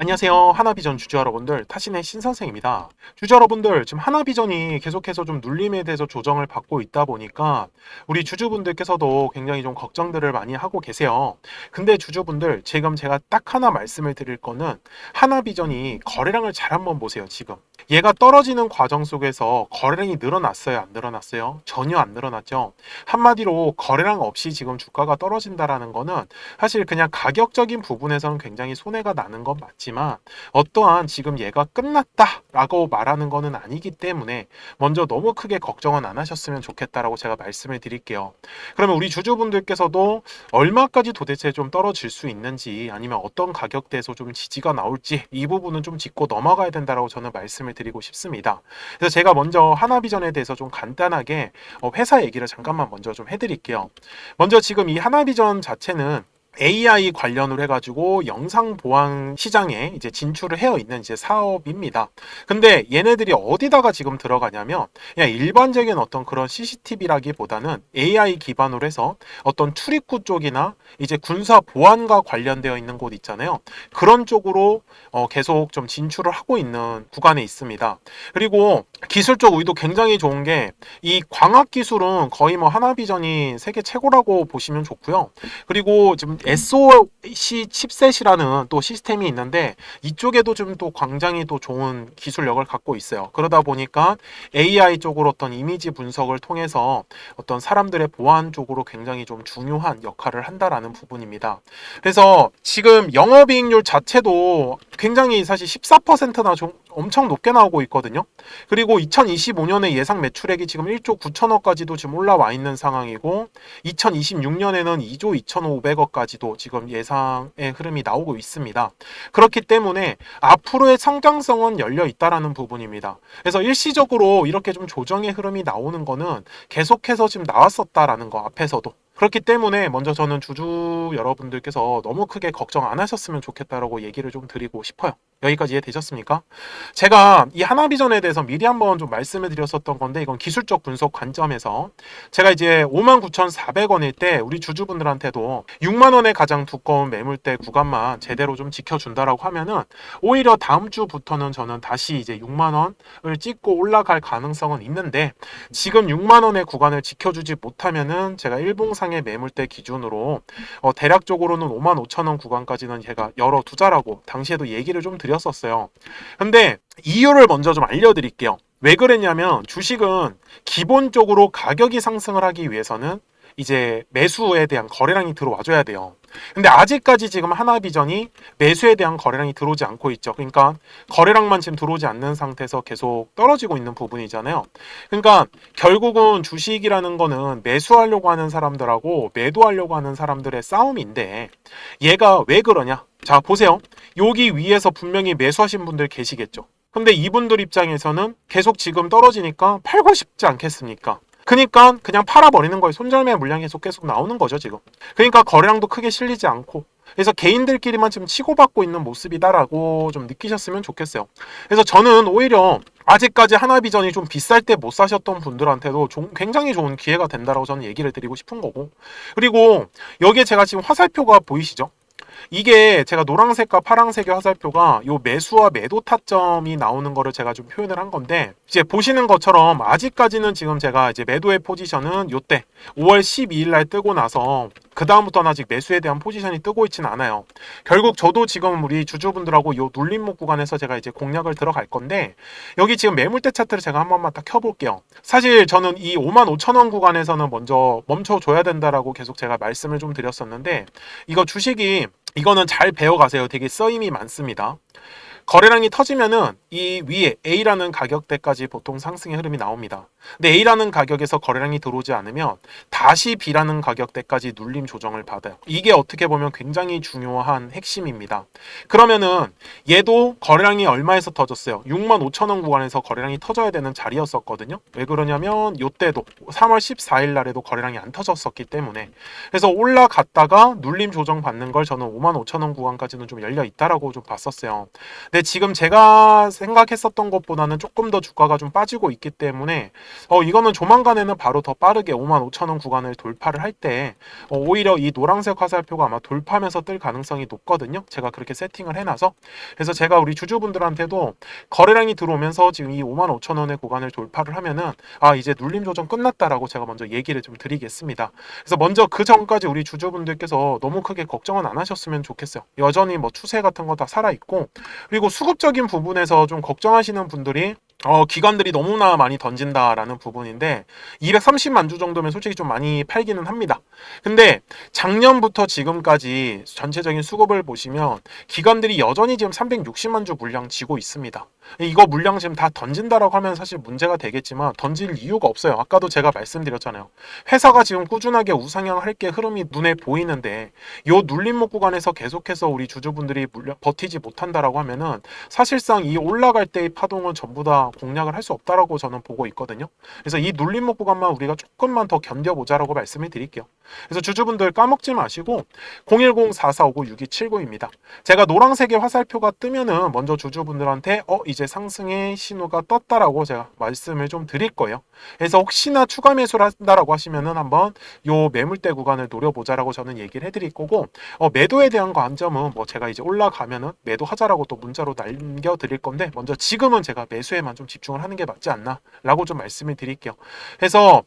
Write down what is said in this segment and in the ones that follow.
안녕하세요. 하나비전 주주 여러분들, 타신의 신선생입니다. 주주 여러분들, 지금 하나비전이 계속해서 좀 눌림에 대해서 조정을 받고 있다 보니까 우리 주주분들께서도 굉장히 좀 걱정들을 많이 하고 계세요. 근데 주주분들, 지금 제가 딱 하나 말씀을 드릴 거는 하나비전이 거래량을 잘 한번 보세요, 지금. 얘가 떨어지는 과정 속에서 거래량이 늘어났어요, 안 늘어났어요? 전혀 안 늘어났죠. 한마디로 거래량 없이 지금 주가가 떨어진다라는 거는 사실 그냥 가격적인 부분에서는 굉장히 손해가 나는 건 맞지만 어떠한 지금 얘가 끝났다라고 말하는 거는 아니기 때문에 먼저 너무 크게 걱정은 안 하셨으면 좋겠다라고 제가 말씀을 드릴게요. 그러면 우리 주주분들께서도 얼마까지 도대체 좀 떨어질 수 있는지 아니면 어떤 가격대에서 좀 지지가 나올지 이 부분은 좀 짚고 넘어가야 된다라고 저는 말씀을 드리고 싶습니다. 그래서 제가 먼저 하나비전에 대해서 좀 간단하게 회사 얘기를 잠깐만 먼저 좀 해드릴게요. 먼저 지금 이 하나비전 자체는 AI 관련으로 해가지고 영상 보안 시장에 이제 진출을 해어 있는 이제 사업입니다. 근데 얘네들이 어디다가 지금 들어가냐면 그냥 일반적인 어떤 그런 CCTV라기보다는 AI 기반으로 해서 어떤 출입구 쪽이나 이제 군사 보안과 관련되어 있는 곳 있잖아요. 그런 쪽으로 계속 좀 진출을 하고 있는 구간에 있습니다. 그리고 기술적 우위도 굉장히 좋은 게 이 광학 기술은 거의 뭐 하나비전이 세계 최고라고 보시면 좋고요. 그리고 지금 SoC 칩셋이라는 또 시스템이 있는데 이쪽에도 좀 또 굉장히 또 좋은 기술력을 갖고 있어요. 그러다 보니까 AI 쪽으로 어떤 이미지 분석을 통해서 어떤 사람들의 보안 쪽으로 굉장히 좀 중요한 역할을 한다라는 부분입니다. 그래서 지금 영업이익률 자체도 굉장히 사실 14%나 좀 엄청 높게 나오고 있거든요. 그리고 2025년에 예상 매출액이 지금 1조 9천억까지도 지금 올라와 있는 상황이고 2026년에는 2조 2,500억까지도 지금 예상의 흐름이 나오고 있습니다. 그렇기 때문에 앞으로의 성장성은 열려 있다라는 부분입니다. 그래서 일시적으로 이렇게 좀 조정의 흐름이 나오는 거는 계속해서 지금 나왔었다라는 거 앞에서도. 그렇기 때문에 먼저 저는 주주 여러분들께서 너무 크게 걱정 안 하셨으면 좋겠다라고 얘기를 좀 드리고 싶어요. 여기까지 이해되셨습니까? 제가 이 하나비전에 대해서 미리 한번 좀 말씀을 드렸었던 건데 이건 기술적 분석 관점에서 제가 이제 59,400원일 때 우리 주주분들한테도 6만 원의 가장 두꺼운 매물대 구간만 제대로 좀 지켜준다라고 하면은 오히려 다음 주부터는 저는 다시 이제 6만 원을 찍고 올라갈 가능성은 있는데 지금 6만 원의 구간을 지켜주지 못하면은 제가 일봉상의 매물대 기준으로 대략적으로는 5만 5천 원 구간까지는 제가 열어두자라고 당시에도 얘기를 좀 드렸었어요. 근데 이유를 먼저 좀 알려드릴게요. 왜 그랬냐면 주식은 기본적으로 가격이 상승을 하기 위해서는 이제 매수에 대한 거래량이 들어와줘야 돼요. 근데 아직까지 지금 하나비전이 매수에 대한 거래량이 들어오지 않고 있죠. 그러니까 거래량만 지금 들어오지 않는 상태에서 계속 떨어지고 있는 부분이잖아요. 그러니까 결국은 주식이라는 거는 매수하려고 하는 사람들하고 매도하려고 하는 사람들의 싸움인데 얘가 왜 그러냐? 자, 보세요. 여기 위에서 분명히 매수하신 분들 계시겠죠. 근데 이분들 입장에서는 계속 지금 떨어지니까 팔고 싶지 않겠습니까? 그러니까 그냥 팔아버리는 거예요. 손절매 물량이 계속 나오는 거죠, 지금. 그러니까 거래량도 크게 실리지 않고. 그래서 개인들끼리만 지금 치고받고 있는 모습이다라고 좀 느끼셨으면 좋겠어요. 그래서 저는 오히려 아직까지 하나비전이 좀 비쌀 때 못 사셨던 분들한테도 굉장히 좋은 기회가 된다라고 저는 얘기를 드리고 싶은 거고. 그리고 여기에 제가 지금 화살표가 보이시죠? 이게 제가 노란색과 파란색의 화살표가 요 매수와 매도 타점이 나오는 거를 제가 좀 표현을 한 건데 이제 보시는 것처럼 아직까지는 지금 제가 이제 매도의 포지션은 요때 5월 12일 날 뜨고 나서 그 다음부터는 아직 매수에 대한 포지션이 뜨고 있지는 않아요. 결국 저도 지금 우리 주주분들하고 요 눌림목 구간에서 제가 이제 공략을 들어갈 건데 여기 지금 매물대 차트를 제가 한 번만 딱 켜볼게요. 사실 저는 이 55,000원 구간에서는 먼저 멈춰줘야 된다라고 계속 제가 말씀을 좀 드렸었는데 이거 주식이 이거는 잘 배워가세요. 되게 써임이 많습니다. 거래량이 터지면은 이 위에 A라는 가격대까지 보통 상승의 흐름이 나옵니다. 근데 A라는 가격에서 거래량이 들어오지 않으면 다시 B라는 가격대까지 눌림 조정을 받아요. 이게 어떻게 보면 굉장히 중요한 핵심입니다. 그러면은 얘도 거래량이 얼마에서 터졌어요? 65,000원 구간에서 거래량이 터져야 되는 자리였었거든요. 왜 그러냐면 이때도 3월 14일 날에도 거래량이 안 터졌었기 때문에 그래서 올라갔다가 눌림 조정 받는 걸 저는 55,000원 구간까지는 좀 열려 있다라고 좀 봤었어요. 근데 지금 제가 생각했었던 것보다는 조금 더 주가가 좀 빠지고 있기 때문에 이거는 조만간에는 바로 더 빠르게 55,000원 구간을 돌파를 할 때 오히려 이 노란색 화살표가 아마 돌파하면서 뜰 가능성이 높거든요. 제가 그렇게 세팅을 해놔서. 그래서 제가 우리 주주분들한테도 거래량이 들어오면서 지금 이 55,000원의 구간을 돌파를 하면은 이제 눌림 조정 끝났다라고 제가 먼저 얘기를 좀 드리겠습니다. 그래서 먼저 그 전까지 우리 주주분들께서 너무 크게 걱정은 안 하셨으면 좋겠어요. 여전히 뭐 추세 같은 거 다 살아있고, 그리고 수급적인 부분에서 좀 걱정하시는 분들이 기관들이 너무나 많이 던진다라는 부분인데 230만 주 정도면 솔직히 좀 많이 팔기는 합니다. 근데 작년부터 지금까지 전체적인 수급을 보시면 기관들이 여전히 지금 360만 주 물량 지고 있습니다. 이거 물량 지금 다 던진다라고 하면 사실 문제가 되겠지만 던질 이유가 없어요. 아까도 제가 말씀드렸잖아요. 회사가 지금 꾸준하게 우상향할 게 흐름이 눈에 보이는데 요 눌림목 구간에서 계속해서 우리 주주분들이 버티지 못한다라고 하면은 사실상 이 올라갈 때의 파동은 전부 다 공략을 할 수 없다라고 저는 보고 있거든요. 그래서 이 눌림목 구간만 우리가 조금만 더 견뎌보자라고 말씀을 드릴게요. 그래서 주주분들 까먹지 마시고 010-4459-6279입니다. 제가 노란색의 화살표가 뜨면은 먼저 주주분들한테 이제 상승의 신호가 떴다라고 제가 말씀을 좀 드릴 거예요. 그래서 혹시나 추가 매수를 한다라고 하시면은 한번 요 매물대 구간을 노려보자라고 저는 얘기를 해드릴 거고, 매도에 대한 관점은 뭐 제가 이제 올라가면은 매도하자라고 또 문자로 남겨드릴 건데, 먼저 지금은 제가 매수에만 좀 집중을 하는 게 맞지 않나 라고 좀 말씀을 드릴게요. 그래서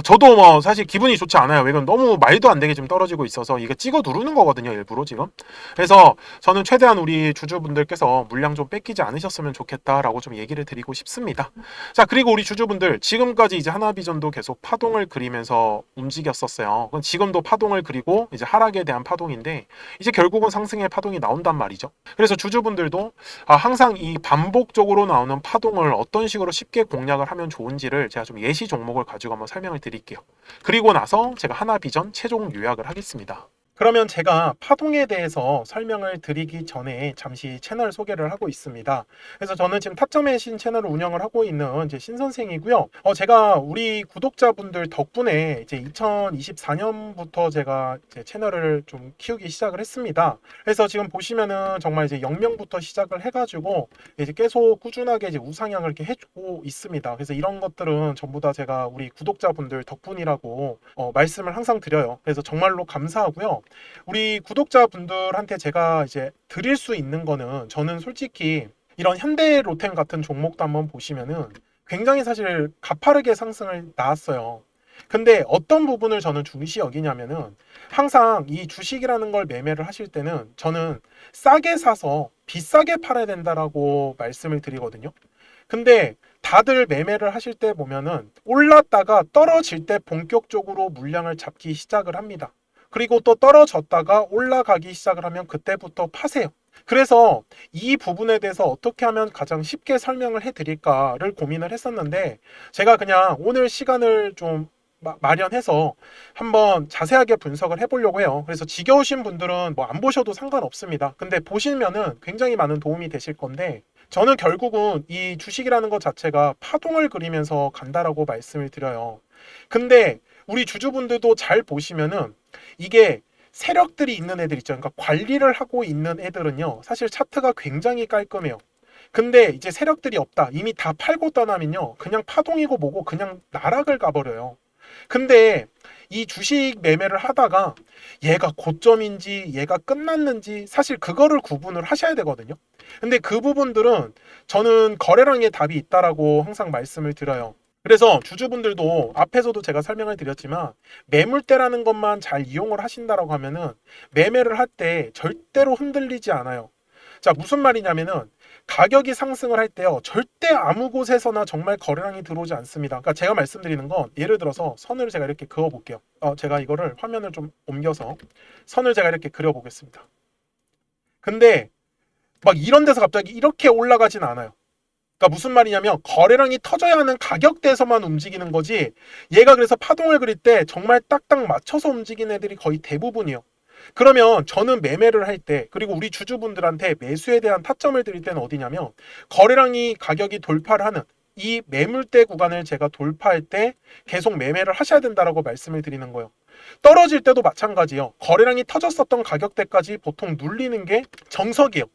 저도 뭐 사실 기분이 좋지 않아요. 왜 그럼 너무 말도 안 되게 좀 떨어지고 있어서 이거 찍어 누르는 거거든요, 일부러 지금. 그래서 저는 최대한 우리 주주분들께서 물량 좀 뺏기지 않으셨으면 좋겠다라고 좀 얘기를 드리고 싶습니다. 자, 그리고 우리 주주분들 지금까지 이제 하나비전도 계속 파동을 그리면서 움직였었어요. 그럼 지금도 파동을 그리고 이제 하락에 대한 파동인데 이제 결국은 상승의 파동이 나온단 말이죠. 그래서 주주분들도 항상 이 반복적으로 나오는 파동을 어떤 식으로 쉽게 공략을 하면 좋은지를 제가 좀 예시 종목을 가지고 한번 설명을 드릴게요. 그리고 나서 제가 하나비전 최종 요약을 하겠습니다. 그러면 제가 파동에 대해서 설명을 드리기 전에 잠시 채널 소개를 하고 있습니다. 그래서 저는 지금 타점의 신 채널을 운영을 하고 있는 이제 신선생이고요. 제가 우리 구독자분들 덕분에 이제 2024년부터 제가 이제 채널을 좀 키우기 시작을 했습니다. 그래서 지금 보시면은 정말 이제 0명부터 시작을 해가지고 이제 계속 꾸준하게 이제 우상향을 이렇게 해주고 있습니다. 그래서 이런 것들은 전부 다 제가 우리 구독자분들 덕분이라고 말씀을 항상 드려요. 그래서 정말로 감사하고요. 우리 구독자분들한테 제가 이제 드릴 수 있는 거는, 저는 솔직히 이런 현대로템 같은 종목도 한번 보시면은 굉장히 사실 가파르게 상승을 나왔어요. 근데 어떤 부분을 저는 중시 여기냐면은, 항상 이 주식이라는 걸 매매를 하실 때는 저는 싸게 사서 비싸게 팔아야 된다라고 말씀을 드리거든요. 근데 다들 매매를 하실 때 보면은 올랐다가 떨어질 때 본격적으로 물량을 잡기 시작을 합니다. 그리고 또 떨어졌다가 올라가기 시작을 하면 그때부터 파세요. 그래서 이 부분에 대해서 어떻게 하면 가장 쉽게 설명을 해드릴까를 고민을 했었는데, 제가 그냥 오늘 시간을 좀 마련해서 한번 자세하게 분석을 해보려고 해요. 그래서 지겨우신 분들은 뭐 안 보셔도 상관없습니다. 근데 보시면은 굉장히 많은 도움이 되실 건데, 저는 결국은 이 주식이라는 것 자체가 파동을 그리면서 간다라고 말씀을 드려요. 근데 우리 주주분들도 잘 보시면은 이게 세력들이 있는 애들 있죠. 그러니까 관리를 하고 있는 애들은요, 사실 차트가 굉장히 깔끔해요. 근데 이제 세력들이 없다, 이미 다 팔고 떠나면요, 그냥 파동이고 뭐고 그냥 나락을 가버려요. 근데 이 주식 매매를 하다가 얘가 고점인지 얘가 끝났는지 사실 그거를 구분을 하셔야 되거든요. 근데 그 부분들은 저는 거래량의 답이 있다라고 항상 말씀을 드려요. 그래서 주주분들도 앞에서도 제가 설명을 드렸지만, 매물대라는 것만 잘 이용을 하신다라고 하면은 매매를 할 때 절대로 흔들리지 않아요. 자, 무슨 말이냐면은 가격이 상승을 할 때요, 절대 아무 곳에서나 정말 거래량이 들어오지 않습니다. 그러니까 제가 말씀드리는 건, 예를 들어서 선을 제가 이렇게 그어 볼게요. 제가 이거를 화면을 좀 옮겨서 선을 제가 이렇게 그려 보겠습니다. 근데 막 이런 데서 갑자기 이렇게 올라가진 않아요. 그러니까 무슨 말이냐면, 거래량이 터져야 하는 가격대에서만 움직이는 거지, 얘가 그래서 파동을 그릴 때 정말 딱딱 맞춰서 움직이는 애들이 거의 대부분이에요. 그러면 저는 매매를 할 때, 그리고 우리 주주분들한테 매수에 대한 타점을 드릴 때는 어디냐면, 거래량이 가격이 돌파를 하는 이 매물대 구간을 제가 돌파할 때 계속 매매를 하셔야 된다라고 말씀을 드리는 거예요. 떨어질 때도 마찬가지예요. 거래량이 터졌었던 가격대까지 보통 눌리는 게 정석이에요.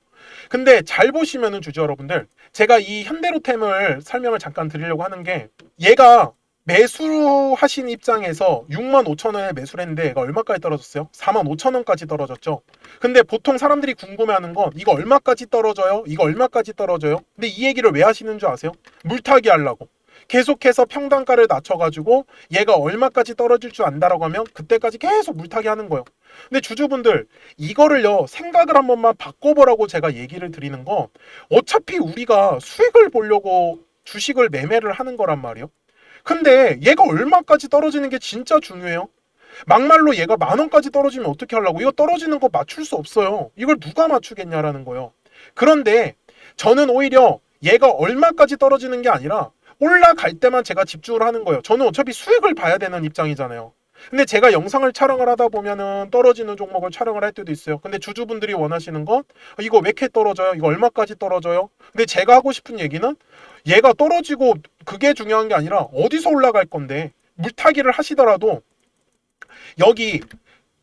근데 잘 보시면은 주주 여러분들, 제가 이 현대로템을 설명을 잠깐 드리려고 하는 게, 얘가 매수하신 입장에서 65,000원에 매수를 했는데 얘가 얼마까지 떨어졌어요? 45,000원까지 떨어졌죠. 근데 보통 사람들이 궁금해하는 건 이거 얼마까지 떨어져요? 이거 얼마까지 떨어져요? 근데 이 얘기를 왜 하시는 줄 아세요? 물타기 하려고. 계속해서 평단가를 낮춰가지고 얘가 얼마까지 떨어질 줄 안다라고 하면 그때까지 계속 물타기 하는 거예요. 근데 주주분들, 이거를요 생각을 한 번만 바꿔보라고 제가 얘기를 드리는 건, 어차피 우리가 수익을 보려고 주식을 매매를 하는 거란 말이에요. 근데 얘가 얼마까지 떨어지는 게 진짜 중요해요. 막말로 얘가 10,000원까지 떨어지면 어떻게 하려고? 이거 떨어지는 거 맞출 수 없어요. 이걸 누가 맞추겠냐라는 거예요. 그런데 저는 오히려 얘가 얼마까지 떨어지는 게 아니라 올라갈 때만 제가 집중을 하는 거예요. 저는 어차피 수익을 봐야 되는 입장이잖아요. 근데 제가 영상을 촬영을 하다 보면은 떨어지는 종목을 촬영을 할 때도 있어요. 근데 주주분들이 원하시는 건 이거 왜 이렇게 떨어져요? 이거 얼마까지 떨어져요? 근데 제가 하고 싶은 얘기는, 얘가 떨어지고 그게 중요한 게 아니라 어디서 올라갈 건데, 물타기를 하시더라도 여기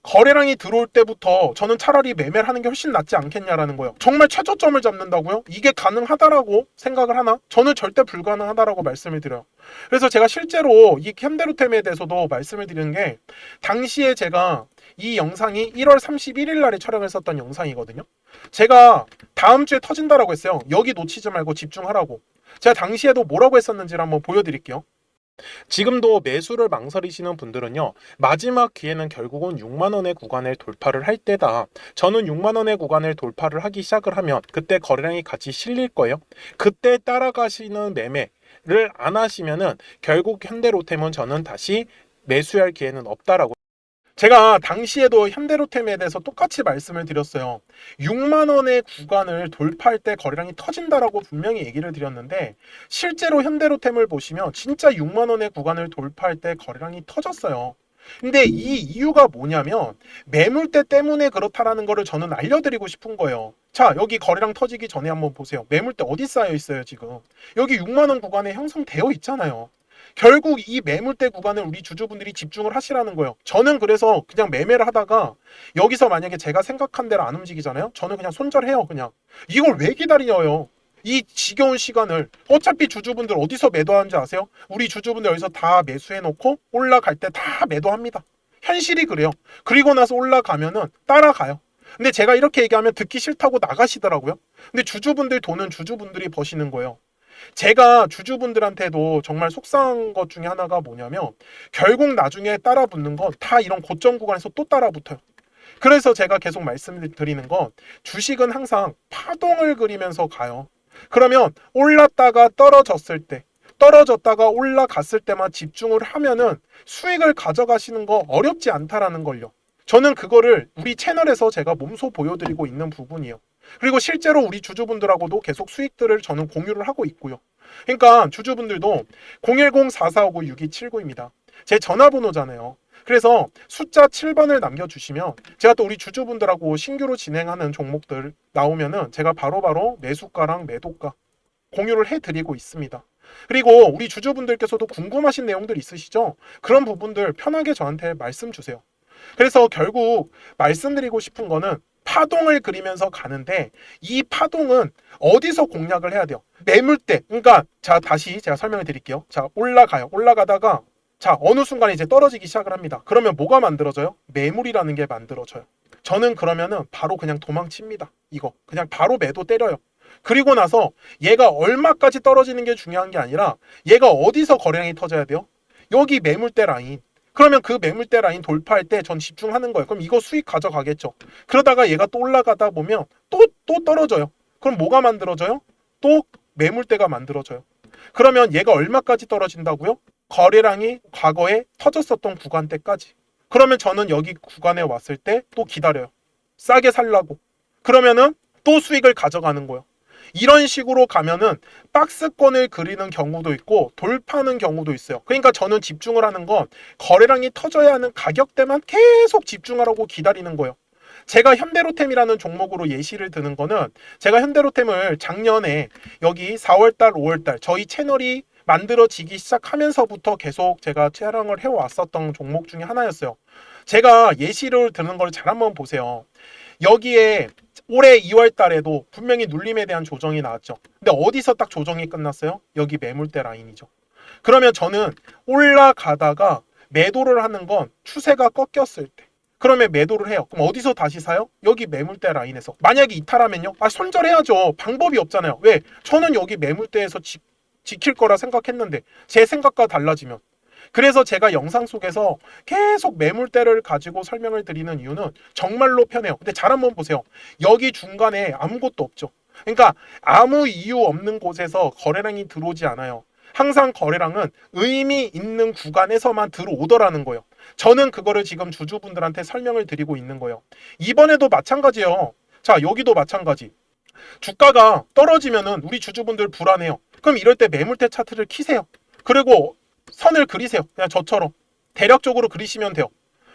거래량이 들어올 때부터 저는 차라리 매매를 하는 게 훨씬 낫지 않겠냐라는 거예요. 정말 최저점을 잡는다고요? 이게 가능하다라고 생각을 하나? 저는 절대 불가능하다라고 말씀을 드려요. 그래서 제가 실제로 이 현대로템에 대해서도 말씀을 드리는 게, 당시에 제가 이 영상이 1월 31일 날에 촬영했었던 영상이거든요. 제가 다음 주에 터진다라고 했어요. 여기 놓치지 말고 집중하라고. 제가 당시에도 뭐라고 했었는지를 한번 보여드릴게요. 지금도 매수를 망설이시는 분들은요, 마지막 기회는 결국은 6만원의 구간을 돌파를 할 때다. 저는 6만원의 구간을 돌파를 하기 시작을 하면 그때 거래량이 같이 실릴 거예요. 그때 따라가시는 매매를 안 하시면은 결국 현대로템은 저는 다시 매수할 기회는 없다라고. 제가 당시에도 현대로템에 대해서 똑같이 말씀을 드렸어요. 6만원의 구간을 돌파할 때 거래량이 터진다라고 분명히 얘기를 드렸는데, 실제로 현대로템을 보시면 진짜 6만원의 구간을 돌파할 때 거래량이 터졌어요. 근데 이 이유가 뭐냐면, 매물대 때문에 그렇다라는 거를 저는 알려드리고 싶은 거예요. 자, 여기 거래량 터지기 전에 한번 보세요. 매물대 어디 쌓여 있어요 지금? 여기 6만원 구간에 형성되어 있잖아요. 결국 이 매물대 구간을 우리 주주분들이 집중을 하시라는 거예요. 저는 그래서 그냥 매매를 하다가 여기서 만약에 제가 생각한 대로 안 움직이잖아요. 저는 그냥 손절해요. 그냥 이걸 왜 기다려요? 이 지겨운 시간을. 어차피 주주분들 어디서 매도하는지 아세요? 우리 주주분들 여기서 다 매수해놓고 올라갈 때 다 매도합니다. 현실이 그래요. 그리고 나서 올라가면은 따라가요. 근데 제가 이렇게 얘기하면 듣기 싫다고 나가시더라고요. 근데 주주분들 돈은 주주분들이 버시는 거예요. 제가 주주분들한테도 정말 속상한 것 중에 하나가 뭐냐면, 결국 나중에 따라붙는 건 다 이런 고점 구간에서 또 따라붙어요. 그래서 제가 계속 말씀드리는 건, 주식은 항상 파동을 그리면서 가요. 그러면 올랐다가 떨어졌을 때, 떨어졌다가 올라갔을 때만 집중을 하면은 수익을 가져가시는 거 어렵지 않다라는 걸요. 저는 그거를 우리 채널에서 제가 몸소 보여드리고 있는 부분이에요. 그리고 실제로 우리 주주분들하고도 계속 수익들을 저는 공유를 하고 있고요. 그러니까 주주분들도 010-4459-6279입니다. 제 전화번호잖아요. 그래서 숫자 7번을 남겨주시면 제가 또 우리 주주분들하고 신규로 진행하는 종목들 나오면은 제가 바로바로 매수가랑 매도가 공유를 해드리고 있습니다. 그리고 우리 주주분들께서도 궁금하신 내용들 있으시죠? 그런 부분들 편하게 저한테 말씀 주세요. 그래서 결국 말씀드리고 싶은 거는, 파동을 그리면서 가는데 이 파동은 어디서 공략을 해야 돼요? 매물대. 그러니까 자, 다시 제가 설명해 드릴게요. 자, 올라가요. 올라가다가 자, 어느 순간에 이제 떨어지기 시작을 합니다. 그러면 뭐가 만들어져요? 매물이라는 게 만들어져요. 저는 그러면은 바로 그냥 도망칩니다. 이거 그냥 바로 매도 때려요. 그리고 나서 얘가 얼마까지 떨어지는 게 중요한 게 아니라, 얘가 어디서 거래량이 터져야 돼요? 여기 매물대 라인. 그러면 그 매물대 라인 돌파할 때 전 집중하는 거예요. 그럼 이거 수익 가져가겠죠. 그러다가 얘가 또 올라가다 보면 또 떨어져요. 그럼 뭐가 만들어져요? 또 매물대가 만들어져요. 그러면 얘가 얼마까지 떨어진다고요? 거래량이 과거에 터졌었던 구간대까지. 그러면 저는 여기 구간에 왔을 때 또 기다려요. 싸게 살라고. 그러면은 또 수익을 가져가는 거예요. 이런 식으로 가면은 박스권을 그리는 경우도 있고 돌파하는 경우도 있어요. 그러니까 저는 집중을 하는 건 거래량이 터져야 하는 가격대만 계속 집중하라고 기다리는 거예요. 제가 현대로템이라는 종목으로 예시를 드는 거는, 제가 현대로템을 작년에 여기 4월달, 5월달 저희 채널이 만들어지기 시작하면서부터 계속 제가 촬영을 해왔었던 종목 중에 하나였어요. 제가 예시를 드는 걸 잘 한번 보세요. 여기에 올해 2월 달에도 분명히 눌림에 대한 조정이 나왔죠. 근데 어디서 딱 조정이 끝났어요? 여기 매물대 라인이죠. 그러면 저는 올라가다가 매도를 하는 건 추세가 꺾였을 때. 그러면 매도를 해요. 그럼 어디서 다시 사요? 여기 매물대 라인에서. 만약에 이탈하면요? 손절해야죠. 방법이 없잖아요. 왜? 저는 여기 매물대에서 지킬 거라 생각했는데 제 생각과 달라지면. 그래서 제가 영상 속에서 계속 매물대를 가지고 설명을 드리는 이유는 정말로 편해요. 근데 잘 한번 보세요. 여기 중간에 아무것도 없죠. 그러니까 아무 이유 없는 곳에서 거래량이 들어오지 않아요. 항상 거래량은 의미 있는 구간에서만 들어오더라는 거예요. 저는 그거를 지금 주주분들한테 설명을 드리고 있는 거예요. 이번에도 마찬가지예요. 자, 여기도 마찬가지. 주가가 떨어지면은 우리 주주분들 불안해요. 그럼 이럴 때 매물대 차트를 키세요. 그리고 선을 그리세요. 그냥 저처럼 대략적으로 그리시면 돼요.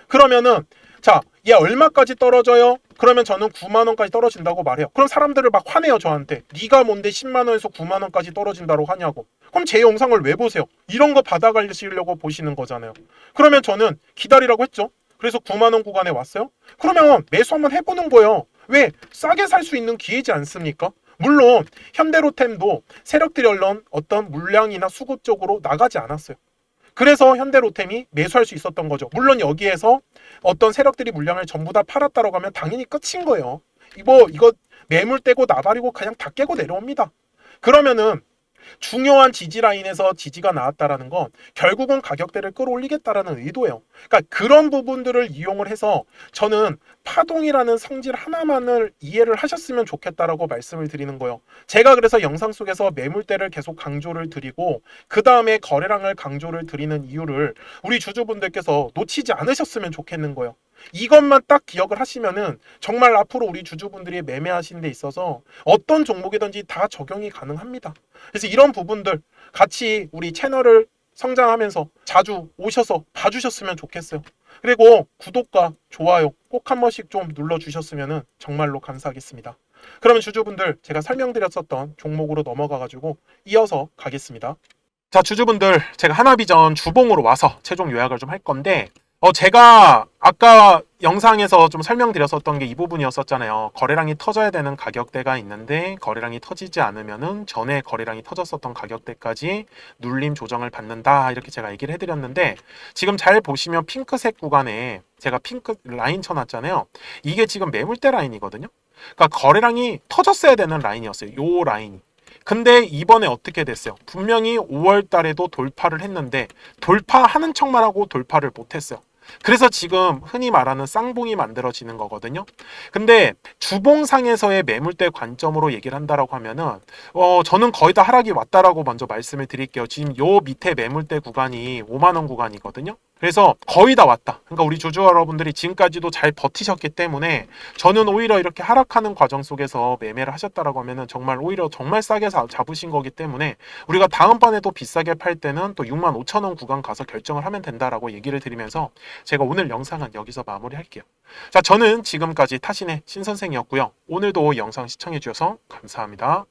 그러면은 자, 얘 얼마까지 떨어져요? 그러면 저는 9만 원까지 떨어진다고 말해요. 그럼 사람들을 막 화내요, 저한테. 네가 뭔데 10만 원에서 9만 원까지 떨어진다고 하냐고. 그럼 제 영상을 왜 보세요? 이런 거 받아가시려고 보시는 거잖아요. 그러면 저는 기다리라고 했죠. 그래서 9만 원 구간에 왔어요. 그러면 매수 한번 해보는 거예요. 왜? 싸게 살 수 있는 기회지 않습니까? 물론 현대로템도 세력들이 얼른 어떤 물량이나 수급 쪽으로 나가지 않았어요. 그래서 현대로템이 매수할 수 있었던 거죠. 물론 여기에서 어떤 세력들이 물량을 전부 다 팔았다라고 하면 당연히 끝인 거예요. 이거 매물 떼고 나발이고 그냥 다 깨고 내려옵니다. 그러면은 중요한 지지 라인에서 지지가 나왔다라는 건 결국은 가격대를 끌어올리겠다라는 의도예요. 그러니까 그런 부분들을 이용을 해서 저는 파동이라는 성질 하나만을 이해를 하셨으면 좋겠다라고 말씀을 드리는 거예요. 제가 그래서 영상 속에서 매물대를 계속 강조를 드리고 그 다음에 거래량을 강조를 드리는 이유를 우리 주주분들께서 놓치지 않으셨으면 좋겠는 거예요. 이것만 딱 기억을 하시면은 정말 앞으로 우리 주주분들이 매매하시는 데 있어서 어떤 종목이든지 다 적용이 가능합니다. 그래서 이런 부분들 같이 우리 채널을 성장하면서 자주 오셔서 봐주셨으면 좋겠어요. 그리고 구독과 좋아요 꼭 한 번씩 좀 눌러주셨으면 정말로 감사하겠습니다. 그러면 주주분들 제가 설명드렸었던 종목으로 넘어가가지고 이어서 가겠습니다. 자, 주주분들 제가 하나비전 주봉으로 와서 최종 요약을 좀 할 건데 제가 아까 영상에서 좀 설명드렸었던 게 이 부분이었었잖아요. 거래량이 터져야 되는 가격대가 있는데 거래량이 터지지 않으면은 전에 거래량이 터졌었던 가격대까지 눌림 조정을 받는다 이렇게 제가 얘기를 해드렸는데 지금 잘 보시면 핑크색 구간에 제가 핑크 라인 쳐놨잖아요. 이게 지금 매물대 라인이거든요. 그러니까 거래량이 터졌어야 되는 라인이었어요. 요 라인이. 근데 이번에 어떻게 됐어요? 분명히 5월 달에도 돌파를 했는데 돌파하는 척만 하고 돌파를 못했어요. 그래서 지금 흔히 말하는 쌍봉이 만들어지는 거거든요. 근데 주봉상에서의 매물대 관점으로 얘기를 한다라고 하면은 저는 거의 다 하락이 왔다라고 먼저 말씀을 드릴게요. 지금 요 밑에 매물대 구간이 5만 원 구간이거든요. 그래서 거의 다 왔다. 그러니까 우리 주주 여러분들이 지금까지도 잘 버티셨기 때문에 저는 오히려 이렇게 하락하는 과정 속에서 매매를 하셨다라고 하면은 정말 오히려 정말 싸게 잡으신 거기 때문에 우리가 다음번에 또 비싸게 팔 때는 또 6만 5천 원 구간 가서 결정을 하면 된다라고 얘기를 드리면서 제가 오늘 영상은 여기서 마무리할게요. 자, 저는 지금까지 타신의 신선생이었고요. 오늘도 영상 시청해 주셔서 감사합니다.